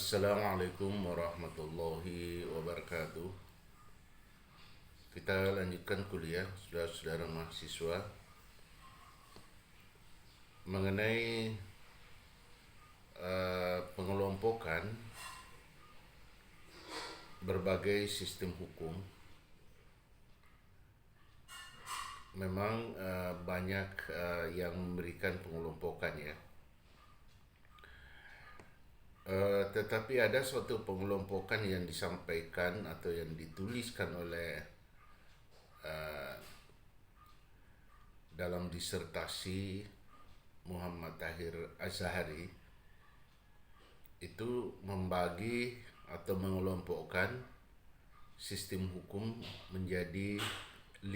Assalamualaikum warahmatullahi wabarakatuh. Kita lanjutkan kuliah, saudara-saudara mahasiswa, mengenai pengelompokan berbagai sistem hukum. Memang banyak yang memberikan pengelompokan ya. Tetapi ada suatu pengelompokan yang disampaikan atau yang dituliskan oleh dalam disertasi Muhammad Tahir Azhari, itu membagi atau mengelompokkan sistem hukum menjadi 5.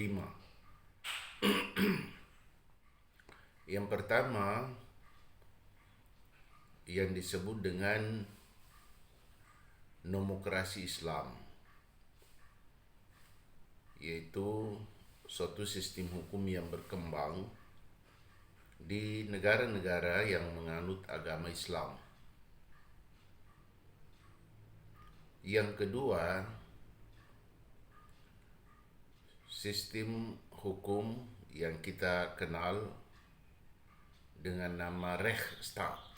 Yang pertama yang disebut dengan nomokrasi Islam, yaitu suatu sistem hukum yang berkembang di negara-negara yang menganut agama Islam. Yang kedua, sistem hukum yang kita kenal dengan nama Rechtsstaat.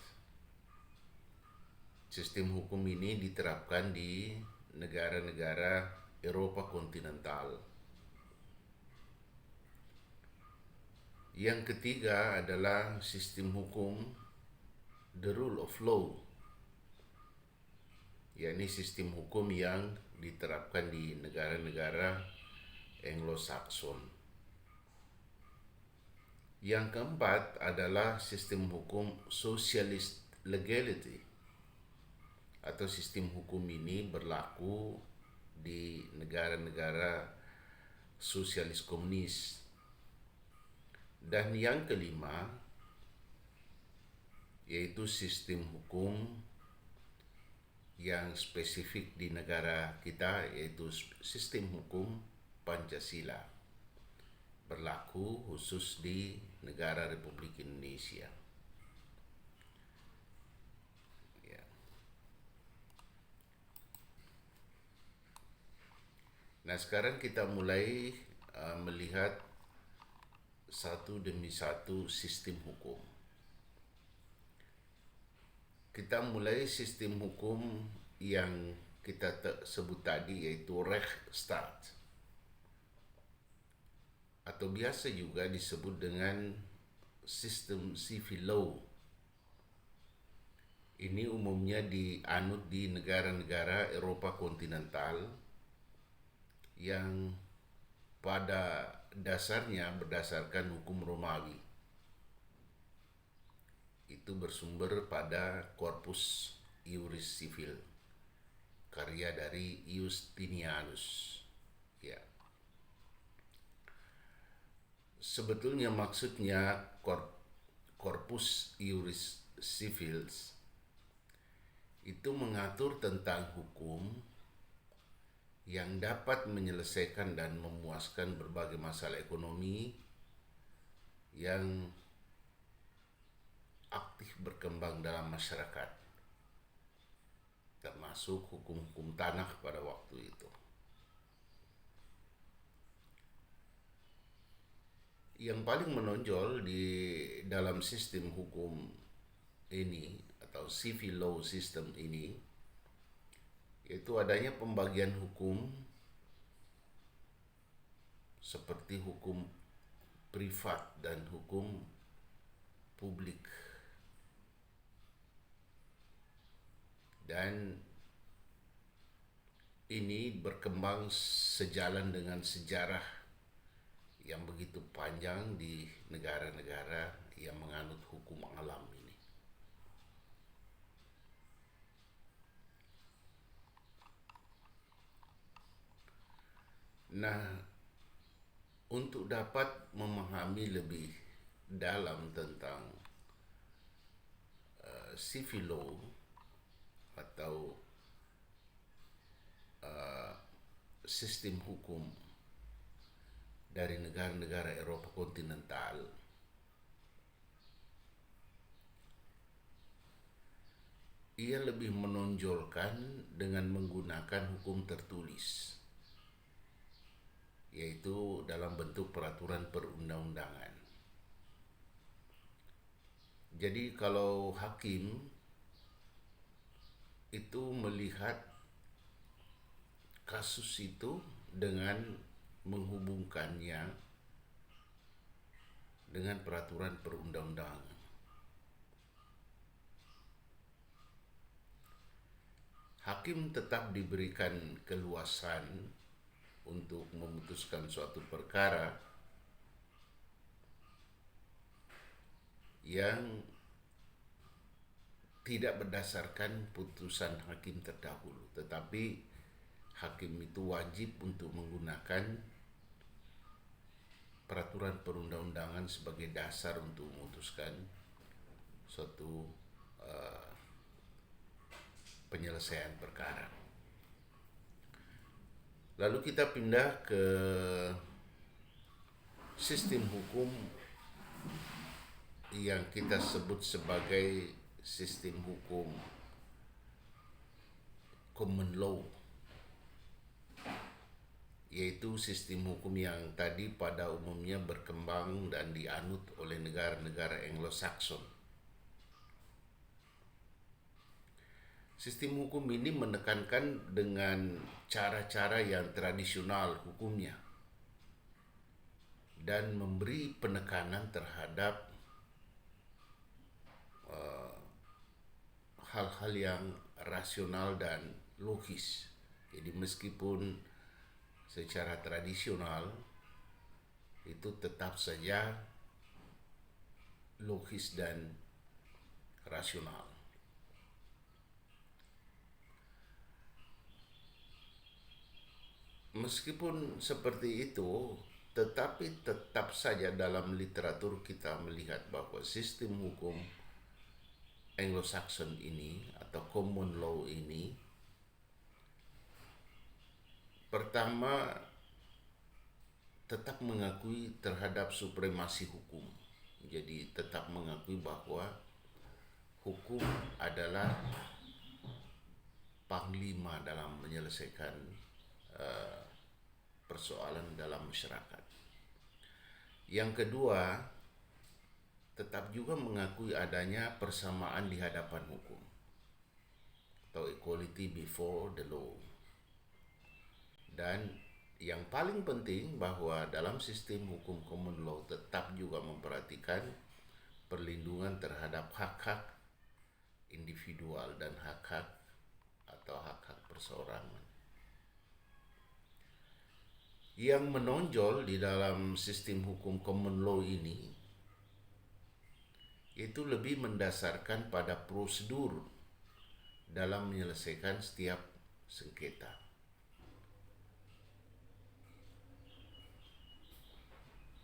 Sistem hukum ini diterapkan di negara-negara Eropa kontinental. Yang ketiga adalah sistem hukum the rule of law, yakni sistem hukum yang diterapkan di negara-negara Anglo-Saxon. Yang keempat adalah sistem hukum socialist legality, atau sistem hukum ini berlaku di negara-negara sosialis komunis. Dan yang kelima yaitu sistem hukum yang spesifik di negara kita, yaitu sistem hukum Pancasila, berlaku khusus di negara Republik Indonesia. Nah, sekarang kita mulai melihat satu demi satu sistem hukum. Kita mulai sistem hukum yang kita sebut tadi, yaitu Rechtsstaat, atau biasa juga disebut dengan sistem civil law. Ini umumnya dianut di negara-negara Eropa kontinental yang pada dasarnya berdasarkan hukum Romawi. Itu bersumber pada Corpus Iuris Civil, karya dari Justinianus. Ya. Sebetulnya maksudnya Corpus Iuris Civilis itu mengatur tentang hukum yang dapat menyelesaikan dan memuaskan berbagai masalah ekonomi yang aktif berkembang dalam masyarakat, termasuk hukum-hukum tanah pada waktu itu. Yang paling menonjol di dalam sistem hukum ini atau civil law system ini yaitu adanya pembagian hukum seperti hukum privat dan hukum publik. Dan ini berkembang sejalan dengan sejarah yang begitu panjang di negara-negara yang menganut hukum alam ini. Nah, untuk dapat memahami lebih dalam tentang civil law atau sistem hukum dari negara-negara Eropa kontinental, ia lebih menonjolkan dengan menggunakan hukum tertulis, yaitu dalam bentuk peraturan perundang-undangan. Jadi kalau hakim itu melihat kasus itu dengan menghubungkannya dengan peraturan perundang-undangan. Hakim tetap diberikan keluasan untuk memutuskan suatu perkara yang tidak berdasarkan putusan hakim terdahulu, tetapi hakim itu wajib untuk menggunakan peraturan perundang-undangan sebagai dasar untuk memutuskan suatu penyelesaian perkara. Lalu kita pindah ke sistem hukum yang kita sebut sebagai sistem hukum common law, yaitu sistem hukum yang tadi pada umumnya berkembang dan dianut oleh negara-negara Anglo-Saxon. Sistem hukum ini menekankan dengan cara-cara yang tradisional hukumnya dan memberi penekanan terhadap hal-hal yang rasional dan logis. Jadi meskipun secara tradisional itu tetap saja logis dan rasional. Meskipun seperti itu, tetapi tetap saja dalam literatur kita melihat bahwa sistem hukum Anglo-Saxon ini atau common law ini pertama tetap mengakui terhadap supremasi hukum. Jadi tetap mengakui bahwa hukum adalah panglima dalam menyelesaikan persoalan dalam masyarakat. Yang kedua, tetap juga mengakui adanya persamaan di hadapan hukum atau equality before the law. Dan yang paling penting bahwa dalam sistem hukum common law tetap juga memperhatikan perlindungan terhadap hak-hak individual dan hak-hak atau hak-hak perseorangan. Yang menonjol di dalam sistem hukum common law ini itu lebih mendasarkan pada prosedur dalam menyelesaikan setiap sengketa.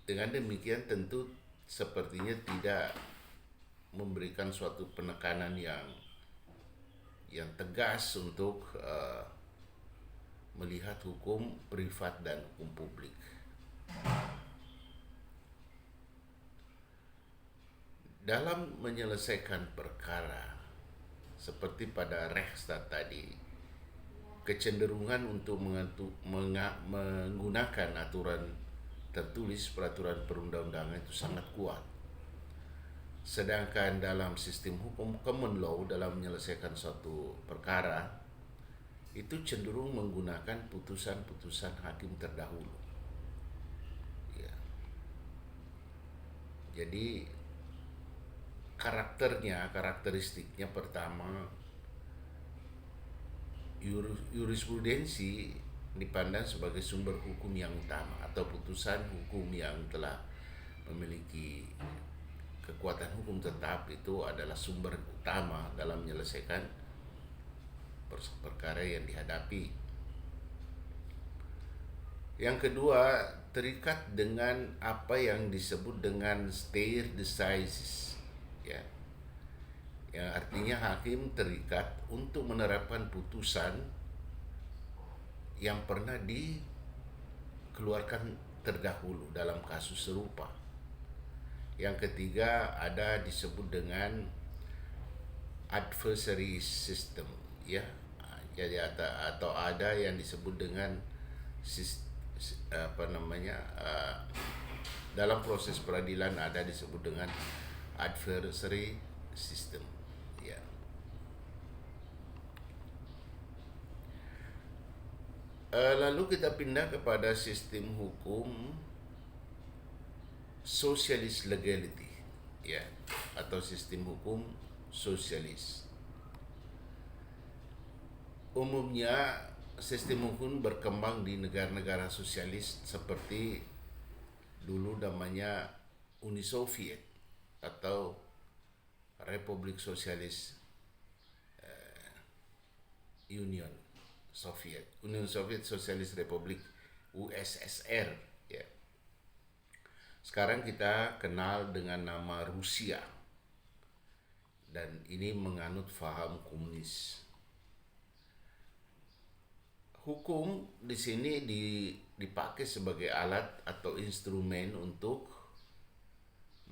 Dengan demikian tentu sepertinya tidak memberikan suatu penekanan yang tegas untuk melihat hukum privat dan hukum publik. Dalam menyelesaikan perkara seperti pada Rechtsstaat tadi, kecenderungan untuk menggunakan aturan tertulis peraturan perundang-undangan itu sangat kuat. Sedangkan dalam sistem hukum common law dalam menyelesaikan suatu perkara itu cenderung menggunakan putusan-putusan hakim terdahulu. Ya. Jadi karakteristiknya pertama, jurisprudensi dipandang sebagai sumber hukum yang utama atau putusan hukum yang telah memiliki kekuatan hukum tetap itu adalah sumber utama dalam menyelesaikan perkara yang dihadapi. Yang kedua, terikat dengan apa yang disebut dengan stare decisis, ya, yang artinya hakim terikat untuk menerapkan putusan yang pernah dikeluarkan terdahulu dalam kasus serupa. Yang ketiga, ada disebut dengan adversary system, ya. Jadi atau ada yang disebut dengan apa namanya, dalam proses peradilan ada disebut dengan adversary system, ya. Lalu kita pindah kepada sistem hukum socialist legality, ya, atau sistem hukum sosialis. Umumnya sistem hukum berkembang di negara-negara sosialis seperti dulu namanya Uni Soviet atau Republik Sosialis Union Soviet Socialist Republic, USSR, ya. Sekarang kita kenal dengan nama Rusia, dan ini menganut faham komunis. Hukum di sini dipakai sebagai alat atau instrumen untuk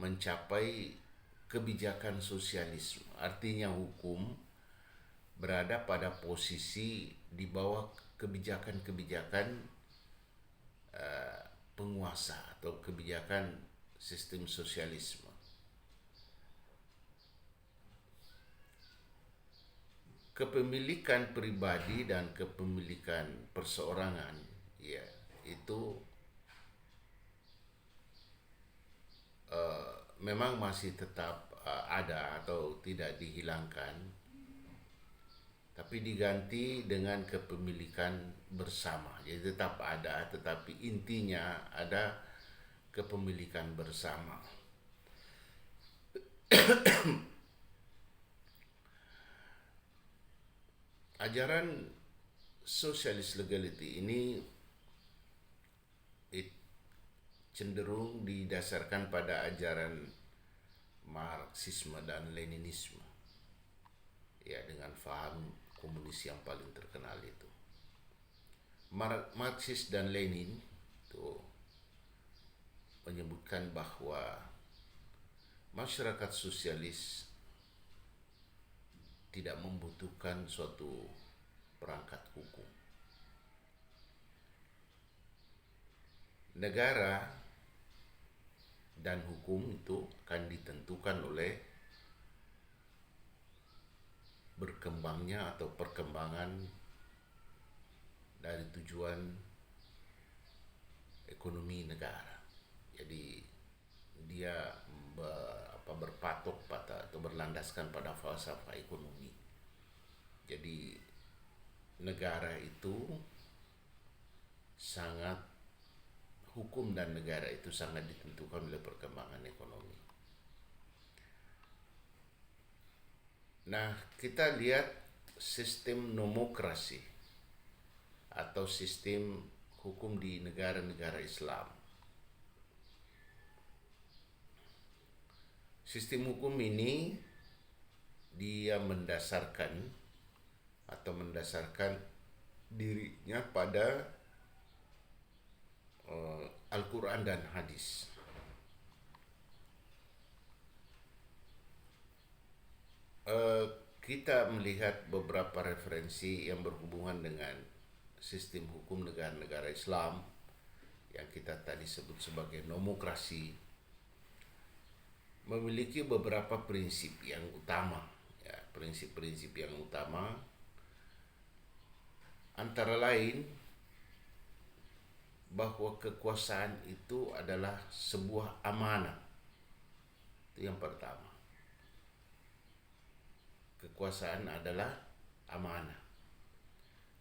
mencapai kebijakan sosialisme. Artinya hukum berada pada posisi di bawah kebijakan-kebijakan penguasa atau kebijakan sistem sosialisme. Kepemilikan pribadi dan kepemilikan perseorangan, ya, itu memang masih tetap ada atau tidak dihilangkan, tapi diganti dengan kepemilikan bersama. Jadi tetap ada, tetapi intinya ada kepemilikan bersama. Ajaran socialist legality ini cenderung didasarkan pada ajaran Marxisme dan Leninisme, ya, dengan faham komunis yang paling terkenal itu. Marxis dan Lenin itu menyebutkan bahwa masyarakat sosialis tidak membutuhkan suatu perangkat hukum. Negara dan hukum itu akan ditentukan oleh berkembangnya atau perkembangan dari tujuan ekonomi negara. Jadi dia berpatok pada atau berlandaskan pada falsafah ekonomi. Jadi negara itu sangat, hukum dan negara itu sangat ditentukan oleh perkembangan ekonomi. Nah, kita lihat sistem nomokrasi atau sistem hukum di negara-negara Islam. Sistem hukum ini dia mendasarkan dirinya pada Al-Quran dan hadis. Kita melihat beberapa referensi yang berhubungan dengan sistem hukum negara-negara Islam yang kita tadi sebut sebagai nomokrasi, memiliki beberapa prinsip yang utama, ya, prinsip-prinsip yang utama antara lain bahwa kekuasaan itu adalah sebuah amanah. Itu yang pertama. Kekuasaan adalah amanah.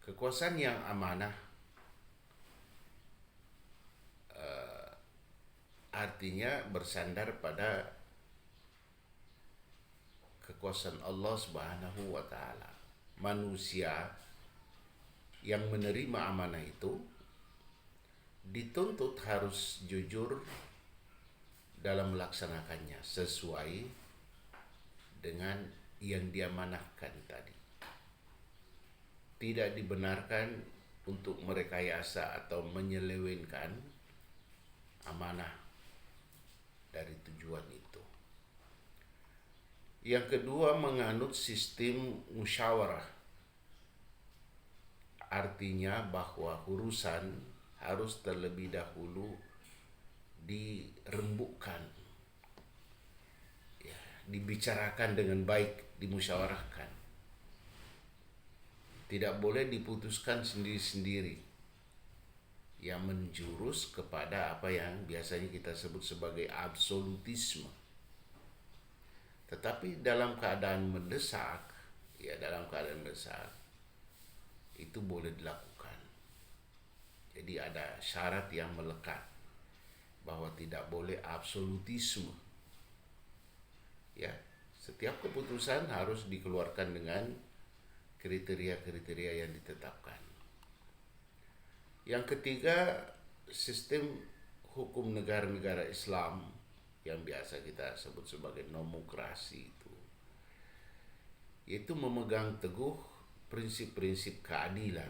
Kekuasaan yang amanah artinya bersandar pada kekuasaan Allah Subhanahu wa taala. Manusia yang menerima amanah itu dituntut harus jujur dalam melaksanakannya sesuai dengan yang diamanahkan tadi. Tidak dibenarkan untuk merekayasa atau menyelewengkan amanah dari tujuan itu. Yang kedua, menganut sistem musyawarah. Artinya bahwa urusan harus terlebih dahulu dirembukkan, ya, dibicarakan dengan baik, dimusyawarahkan. Tidak boleh diputuskan sendiri-sendiri, yang menjurus kepada apa yang biasanya kita sebut sebagai absolutisme. Tetapi dalam keadaan mendesak, itu boleh dilakukan. Jadi ada syarat yang melekat bahwa tidak boleh absolutisme. Ya, setiap keputusan harus dikeluarkan dengan kriteria-kriteria yang ditetapkan. Yang ketiga, sistem hukum negara-negara Islam yang biasa kita sebut sebagai nomokrasi itu memegang teguh prinsip-prinsip keadilan.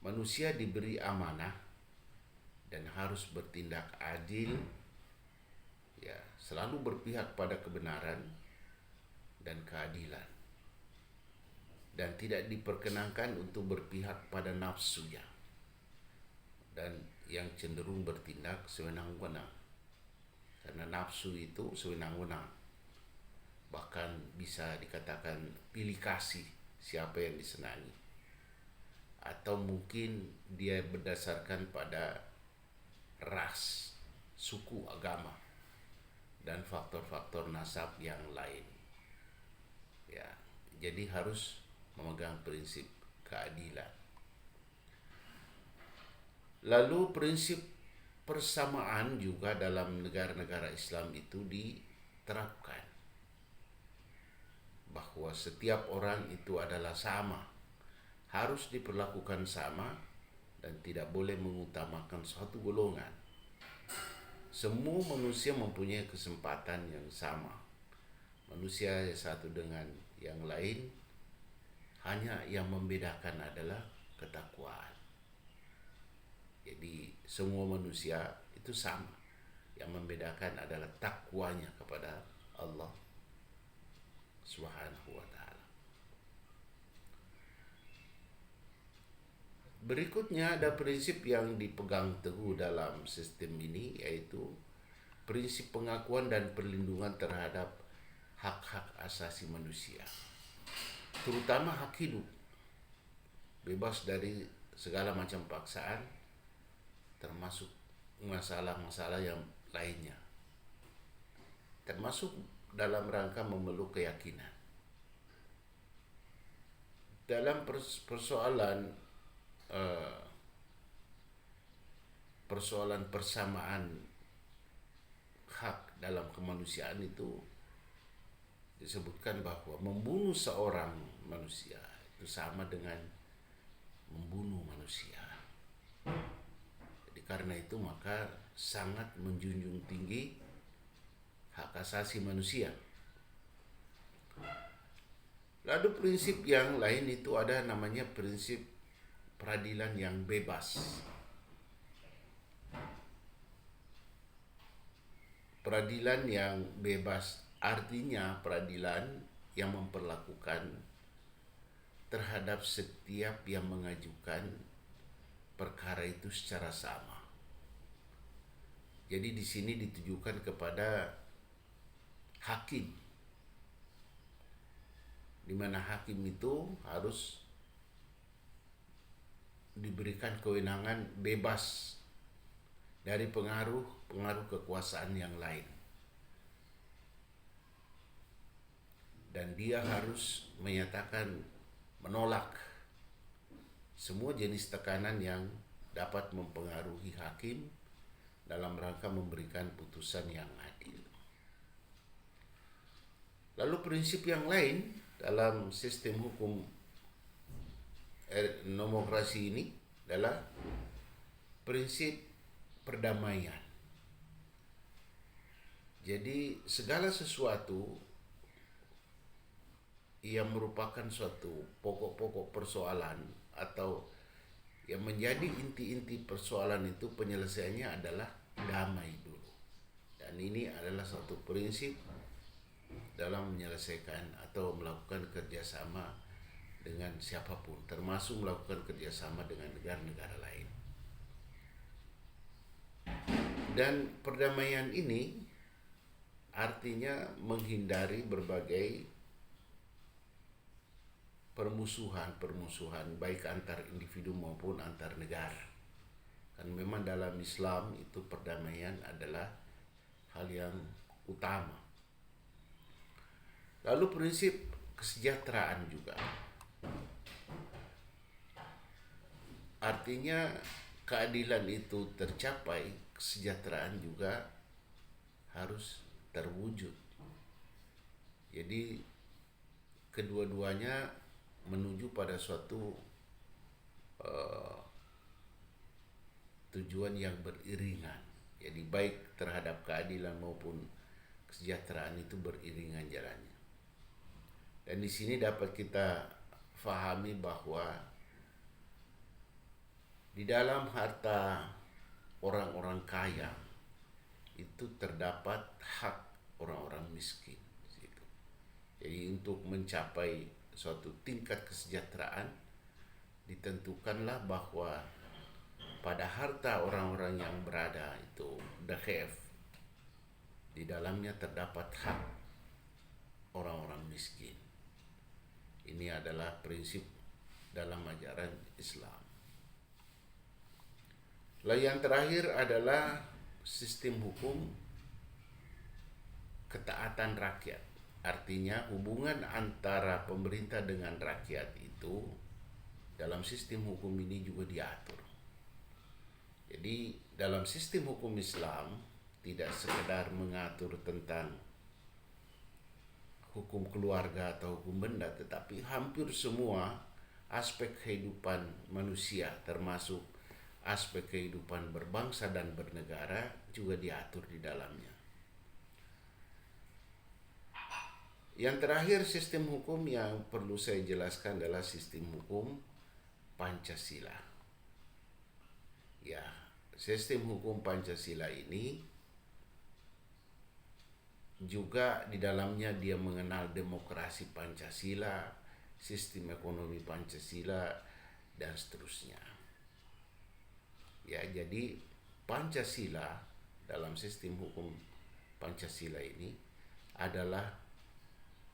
Manusia diberi amanah dan harus bertindak adil, ya, selalu berpihak pada kebenaran dan keadilan, dan tidak diperkenankan untuk berpihak pada nafsunya dan yang cenderung bertindak sewenang-wenang, karena nafsu itu sewenang-wenang, bahkan bisa dikatakan pilih kasih siapa yang disenangi, atau mungkin dia berdasarkan pada ras, suku, agama, dan faktor-faktor nasab yang lain. Ya, jadi harus memegang prinsip keadilan. Lalu prinsip persamaan juga dalam negara-negara Islam itu diterapkan, bahwa setiap orang itu adalah sama, harus diperlakukan sama, dan tidak boleh mengutamakan suatu golongan. Semua manusia mempunyai kesempatan yang sama. Manusia satu dengan yang lain, hanya yang membedakan adalah ketakwaan. Jadi semua manusia itu sama. Yang membedakan adalah takwanya kepada Allah Subhanahu wa ta'ala. Berikutnya ada prinsip yang dipegang teguh dalam sistem ini, yaitu prinsip pengakuan dan perlindungan terhadap hak-hak asasi manusia, terutama hak hidup, bebas dari segala macam paksaan, termasuk masalah-masalah yang lainnya, termasuk dalam rangka memeluk keyakinan. Dalam persoalan persamaan hak dalam kemanusiaan itu disebutkan bahwa membunuh seorang manusia itu sama dengan membunuh manusia. Jadi karena itu maka sangat menjunjung tinggi hak asasi manusia. Lalu prinsip yang lain itu ada namanya prinsip peradilan yang bebas. Peradilan yang bebas artinya peradilan yang memperlakukan terhadap setiap yang mengajukan perkara itu secara sama. Jadi di sini ditujukan kepada hakim, di mana hakim itu harus diberikan kewenangan bebas dari pengaruh kekuasaan yang lain, dan dia harus menyatakan menolak semua jenis tekanan yang dapat mempengaruhi hakim dalam rangka memberikan putusan yang adil. Lalu prinsip yang lain dalam sistem hukum nomokrasi ini adalah prinsip perdamaian. Jadi segala sesuatu yang merupakan suatu pokok-pokok persoalan atau yang menjadi inti-inti persoalan itu penyelesaiannya adalah damai dulu. Dan ini adalah satu prinsip dalam menyelesaikan atau melakukan kerjasama dengan siapapun, termasuk melakukan kerjasama dengan negara-negara lain. Dan perdamaian ini artinya menghindari berbagai permusuhan baik antar individu maupun antar negara. Kan memang dalam Islam itu perdamaian adalah hal yang utama. Lalu prinsip kesejahteraan juga. Artinya keadilan itu tercapai, kesejahteraan juga harus terwujud. Jadi kedua-duanya menuju pada suatu tujuan yang beriringan. Jadi baik terhadap keadilan maupun kesejahteraan itu beriringan jalannya. Dan di sini dapat kita fahami bahwa di dalam harta orang-orang kaya itu terdapat hak orang-orang miskin. Jadi untuk mencapai suatu tingkat kesejahteraan ditentukanlah bahwa pada harta orang-orang yang berada itu dhaif, di dalamnya terdapat hak orang-orang miskin. Ini adalah prinsip dalam ajaran Islam. Lalu yang terakhir adalah sistem hukum ketaatan rakyat. Artinya hubungan antara pemerintah dengan rakyat itu dalam sistem hukum ini juga diatur. Jadi dalam sistem hukum Islam tidak sekedar mengatur tentang hukum keluarga atau hukum benda, tetapi hampir semua aspek kehidupan manusia termasuk aspek kehidupan berbangsa dan bernegara juga diatur di dalamnya. Yang terakhir, sistem hukum yang perlu saya jelaskan adalah sistem hukum Pancasila. Ya, sistem hukum Pancasila ini juga di dalamnya dia mengenal demokrasi Pancasila, sistem ekonomi Pancasila, dan seterusnya. Ya, jadi Pancasila dalam sistem hukum Pancasila ini adalah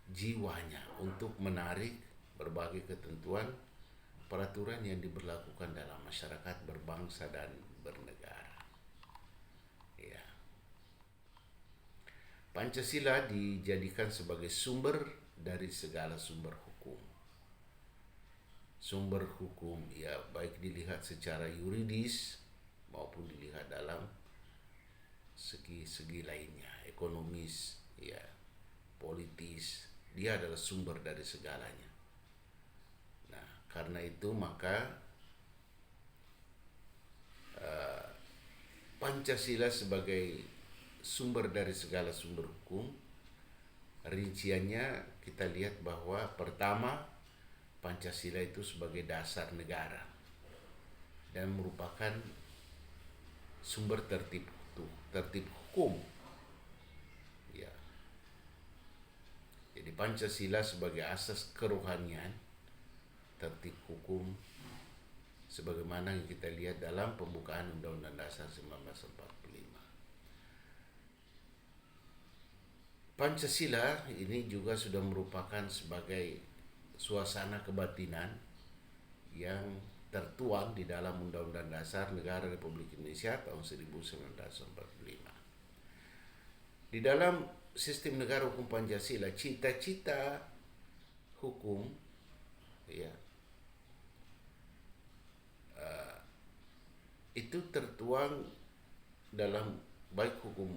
jiwanya untuk menarik berbagai ketentuan peraturan yang diberlakukan dalam masyarakat berbangsa dan bernegara. Ya. Pancasila dijadikan sebagai sumber dari segala sumber hukum. Sumber hukum ya baik dilihat secara yuridis maupun dilihat dalam segi-segi lainnya, ekonomis, ya, politis. Dia adalah sumber dari segalanya. Nah, karena itu maka Pancasila sebagai sumber dari segala sumber hukum, rinciannya kita lihat bahwa pertama, Pancasila itu sebagai dasar negara dan merupakan sumber tertib hukum. Ya. Jadi Pancasila sebagai asas kerohanian tertib hukum sebagaimana yang kita lihat dalam pembukaan Undang-Undang Dasar 1945. Pancasila ini juga sudah merupakan sebagai suasana kebatinan yang tertuang di dalam Undang-Undang Dasar Negara Republik Indonesia tahun 1945. Di dalam sistem negara hukum Pancasila, cita-cita hukum ya itu tertuang dalam baik hukum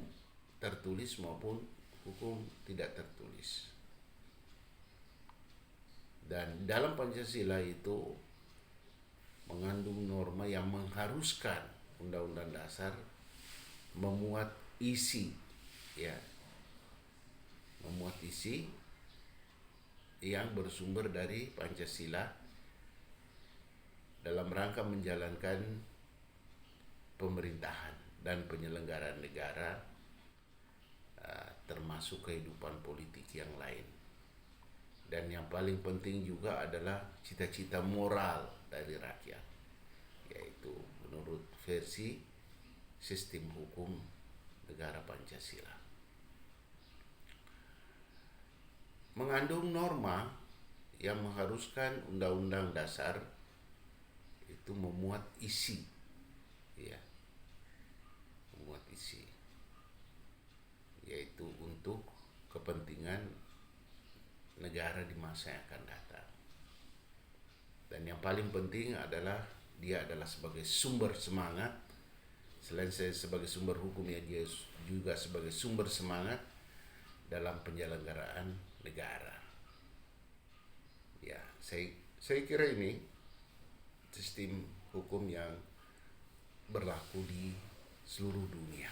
tertulis maupun hukum tidak tertulis. Dan dalam Pancasila itu mengandung norma yang mengharuskan Undang-Undang Dasar memuat isi yang bersumber dari Pancasila dalam rangka menjalankan pemerintahan dan penyelenggaraan negara termasuk kehidupan politik yang lain. Dan yang paling penting juga adalah cita-cita moral dari rakyat, yaitu menurut versi sistem hukum negara Pancasila. Mengandung norma yang mengharuskan Undang-Undang Dasar itu memuat isi, ya, memuat isi, yaitu untuk kepentingan negara di masa yang akan datang. Dan yang paling penting adalah dia adalah sebagai sumber semangat. Selain saya sebagai sumber hukum, ya dia juga sebagai sumber semangat dalam penyelenggaraan negara. Ya, saya kira ini sistem hukum yang berlaku di seluruh dunia.